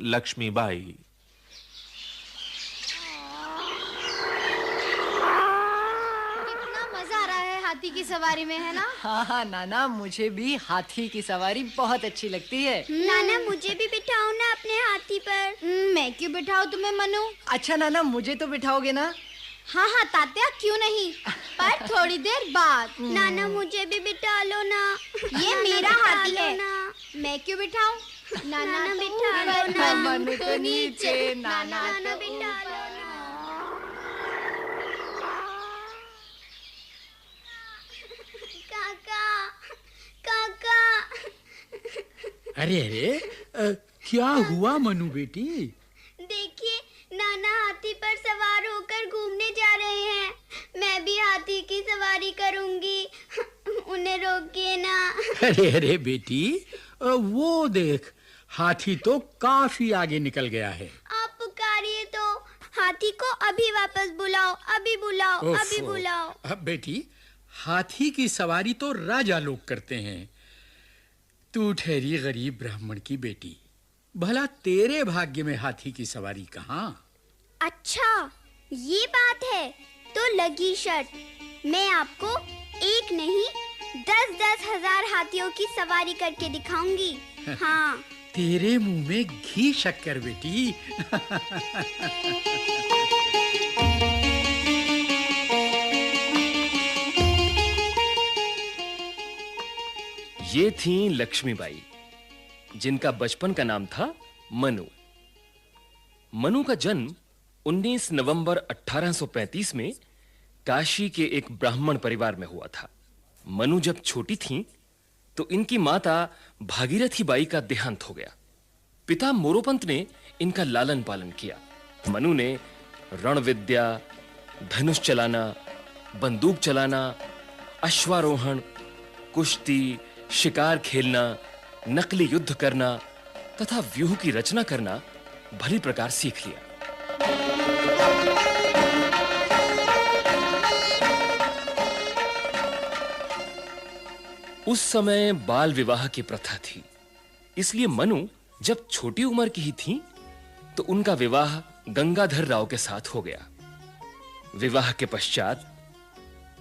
लक्ष्मीबाई। हाथी की सवारी में, है ना? हाँ नाना, मुझे भी हाथी की सवारी बहुत अच्छी लगती है। नाना मुझे भी बिठाओ ना अपने हाथी पर। मैं क्यों बिठाऊं तुम्हें मनु? अच्छा नाना, मुझे तो बिठाओगे ना? हाँ हाँ तात्या, क्यों नहीं, पर थोड़ी देर बाद। नाना मुझे भी बिठा लो ना। ये मेरा हाथी है, मैं क्यों बिठाऊं? नाना बिठा लो ना। मनु तो नीचे, नाना बिठा लो ना। अरे अरे, क्या हुआ मनु बेटी? देखिए, नाना हाथी पर सवार होकर घूमने जा रहे हैं। मैं भी हाथी की सवारी करूंगी। उन्हें रोकिए ना। अरे अरे बेटी, वो देख, हाथी तो काफी आगे निकल गया है। आप पुकारिए तो। हाथी को अभी वापस बुलाओ, अभी बुलाओ, अभी बुलाओ। अब बेटी, हाथी की सवारी तो राजा लोग करते हैं। तू ठहरी गरीब ब्राह्मण की बेटी, भला तेरे भाग्य में हाथी की सवारी कहाँ? अच्छा, ये बात है तो लगी शर्त। मैं आपको एक नहीं 10-10 हजार हाथियों की सवारी करके दिखाऊंगी। हाँ। तेरे मुंह में घी शक्कर बेटी। ये थीं लक्ष्मीबाई, जिनका बचपन का नाम था मनु। मनु का जन्म 19 नवंबर 1835 में काशी के एक ब्राह्मण परिवार में हुआ था। मनु जब छोटी थीं, तो इनकी माता भागीरथी बाई का देहांत हो गया। पिता मोरोपंत ने इनका लालन पालन किया। मनु ने रण विद्या, धनुष चलाना, बंदूक चलाना, अश्वारोहण, कुश्ती, शिकार खेलना, नकली युद्ध करना तथा व्यूह की रचना करना भली प्रकार सीख लिया। उस समय बाल विवाह की प्रथा थी, इसलिए मनु जब छोटी उम्र की ही थी तो उनका विवाह गंगाधर राव के साथ हो गया। विवाह के पश्चात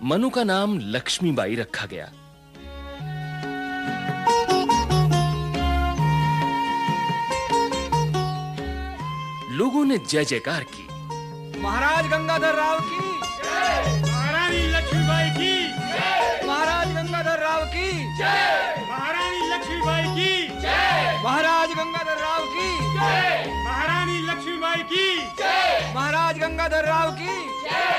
मनु का नाम लक्ष्मीबाई रखा गया। लोगों ने जय जयकार की। महाराज गंगाधर राव की जय, महारानी लक्ष्मीबाई की जय, महाराज गंगाधर राव की जय, महारानी लक्ष्मीबाई की जय, महाराज गंगाधर राव की जय, महारानी लक्ष्मीबाई की जय, महाराज गंगाधर राव की जय।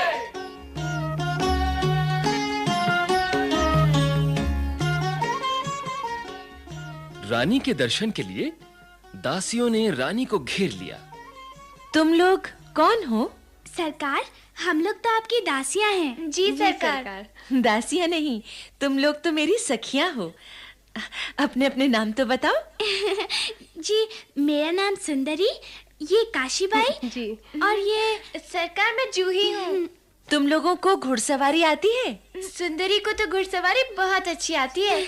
रानी के दर्शन के लिए दासियों ने रानी को घेर लिया। तुम लोग कौन हो? सरकार, हम लोग तो आपकी दासियां हैं। जी सरकार। दासियां नहीं, तुम लोग तो मेरी सखियां हो। अपने अपने नाम तो बताओ। जी, मेरा नाम सुंदरी, ये काशीबाई जी, और ये सरकार मैं जूही हूँ। तुम लोगों को घुड़सवारी आती है? सुंदरी को तो घुड़सवारी बहुत अच्छी आती है।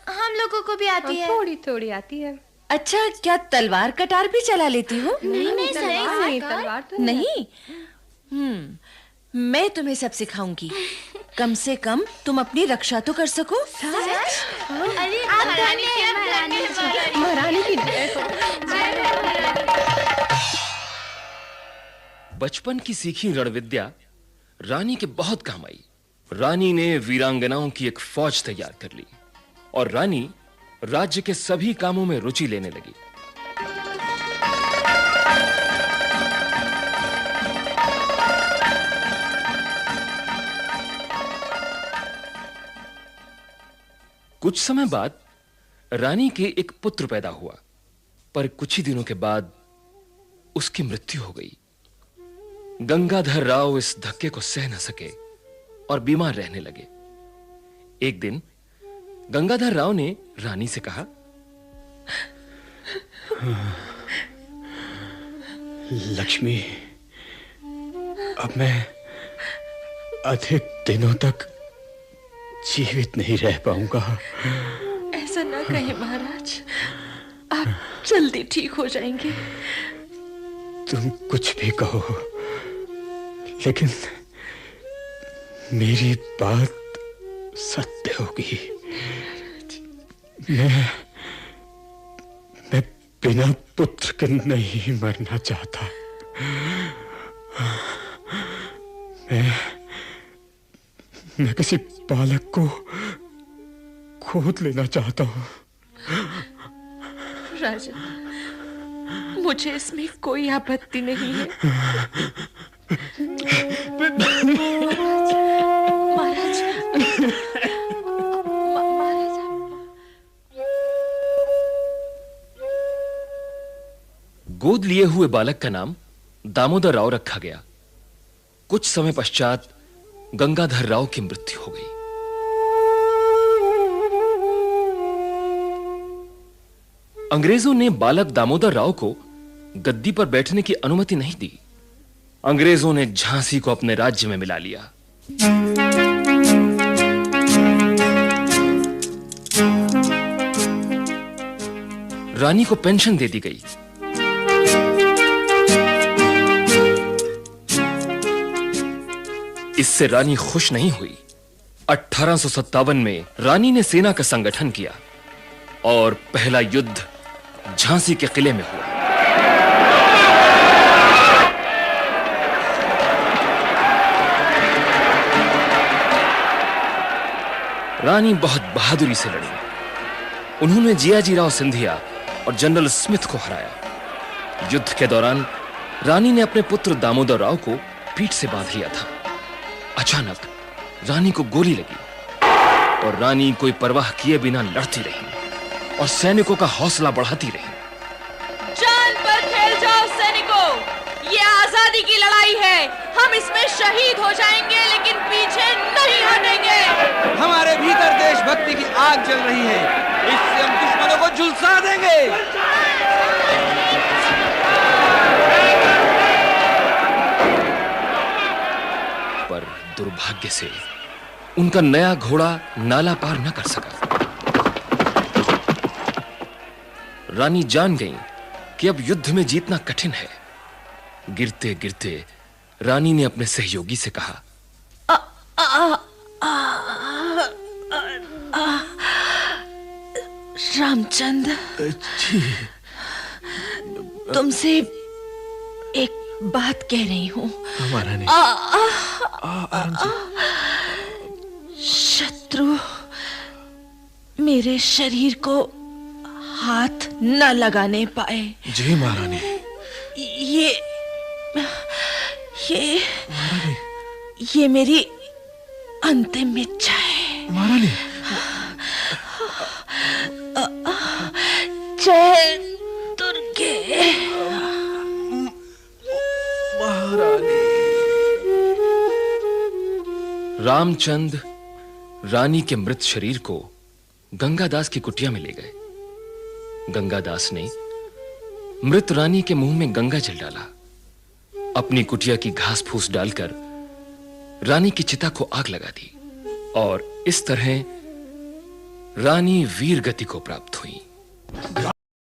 हम लोगों को भी आती है। थोड़ी थोड़ी आती है। अच्छा, क्या तलवार कटार भी चला लेती हो? नहीं तलवार तो नहीं। मैं तुम्हें सब सिखाऊंगी। कम से कम तुम अपनी रक्षा तो कर सको। अरे आप महारानी की बचपन की सीखी रण विद्या रानी के बहुत काम आई। रानी ने वीरांगनाओं की एक फौज तैयार कर ली और रानी राज्य के सभी कामों में रुचि लेने लगी। कुछ समय बाद रानी के एक पुत्र पैदा हुआ, पर कुछ ही दिनों के बाद उसकी मृत्यु हो गई। गंगाधर राव इस धक्के को सह न सके और बीमार रहने लगे। एक दिन गंगाधर राव ने रानी से कहा, लक्ष्मी, अब मैं अधिक दिनों तक जीवित नहीं रह पाऊंगा। ऐसा ना कहे महाराज। जल्दी ठीक हो जाएंगे। तुम कुछ भी कहो, लेकिन मेरी बात सत्य होगी। मैं बिना पुत्र के नहीं मरना चाहता। मैं किसी बालक को खोद लेना चाहता हूँ। राजन, मुझे इसमें कोई आपत्ति नहीं है। महाराज, महाराज। गोद लिए हुए बालक का नाम दामोदर राव रखा गया। कुछ समय पश्चात गंगाधर राव की मृत्यु हो गई। अंग्रेजों ने बालक दामोदर राव को गद्दी पर बैठने की अनुमति नहीं दी। अंग्रेजों ने झांसी को अपने राज्य में मिला लिया। रानी को पेंशन दे दी गई। इससे रानी खुश नहीं हुई। 1857 में रानी ने सेना का संगठन किया और पहला युद्ध झांसी के किले में हुआ। रानी बहुत बहादुरी से लड़ी। उन्होंने जियाजीराव सिंधिया और जनरल स्मिथ को हराया। युद्ध के दौरान रानी ने अपने पुत्र दामोदर राव को पीठ से बांध लिया था। अचानक रानी को गोली लगी और रानी कोई परवाह किए बिना लड़ती रही और सैनिकों का हौसला बढ़ाती रही। जान पर खेल जाओ सैनिकों, ये आजादी की लड़ाई है। हम इसमें शहीद हो जाएंगे लेकिन पीछे नहीं हटेंगे। हमारे भीतर देशभक्ति की आग जल रही है, इससे हम दुश्मनों को झुलसा देंगे। पर दुर्भाग्य से उनका नया घोड़ा नाला पार न कर सका। रानी जान गई कि अब युद्ध में जीतना कठिन है। गिरते गिरते रानी ने अपने सहयोगी से कहा, रामचंद, तुमसे एक बात कह रही हूं। शत्रु मेरे शरीर को हाथ न लगाने पाए। जी महारानी। ये मेरी अंतिम इच्छा है। महारानी। जय दुर्गे। महारानी। रामचंद रानी के मृत शरीर को गंगादास की कुटिया में ले गए। गंगादास ने मृत रानी के मुंह में गंगा जल डाला। अपनी कुटिया की घास फूस डालकर रानी की चिता को आग लगा दी और इस तरह रानी वीर गति को प्राप्त हुई।